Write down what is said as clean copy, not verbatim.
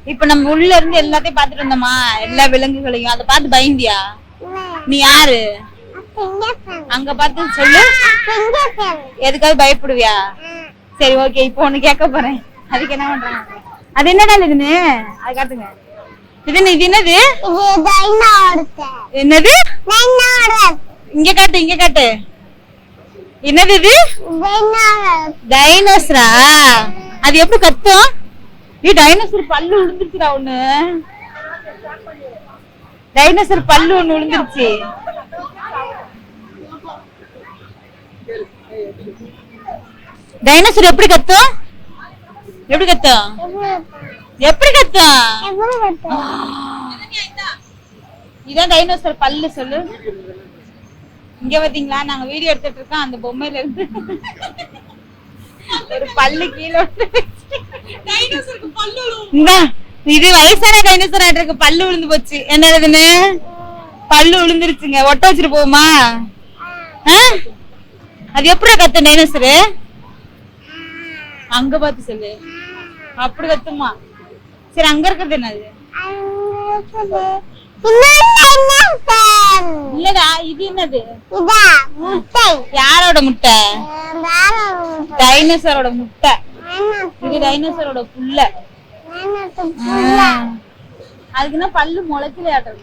இப்ப நம்ம உள்ள இருந்து எல்லாத்தையும் பாத்துட்டு வந்தோமா, எல்லா விலங்குகளையும். அதை பார்த்து பயந்தியா? நீ யாரு? அங்க பார்த்து சொல்லு. எதுக்காவது பயப்படுவியா? சரி ஓகே, இப்போ ஒண்ணு கேட்க போறேன். அதுக்கு என்ன பண்றாங்க? அது என்னடா இதுன்னு அது காட்டுங்க. இது என்னது? என்னது? இங்க காட்டு, இங்க காட்டு. என்னது இது? டைனோசரா? அது எப்படி கத்தும்? நீ டைனோசர் பல்லு விழுந்துருச்சுடா ஒண்ணு. டைனோசர் பல்லு ஒண்ணு விழுந்துருச்சு. டைனோசர் எப்படி கத்தும்? எப்படி கத்தும்? எப்படி கத்தும்? இதான் டைனோசர் பல்லு. சொல்லு. இங்க பாத்தீங்களா, நாங்க வீடியோ எடுத்துட்டு இருக்கோம். அந்த பொம்மையில இருந்து ஒரு பல்லு கீழே. இது வயசான டைனோசர் ஆயிட்டு பல்லு விழுந்து போச்சு. என்னதுன்னு பல்லு விழுந்துருச்சுங்க. ஒட்ட வச்சுட்டு போகுமா? அது எப்படி கத்தும் டைனோசரு? அங்க பாத்து சொல்லு. அப்படி கத்துமா? சரி, அங்க இருக்கிறது என்னது? இல்லடா, இது என்னது? யாரோட முட்டை? டைனோசரோட முட்டை. இது டைனோசரோட புள்ள. அதுக்குன்னா பல்லு முளைக்கலையாட்டது.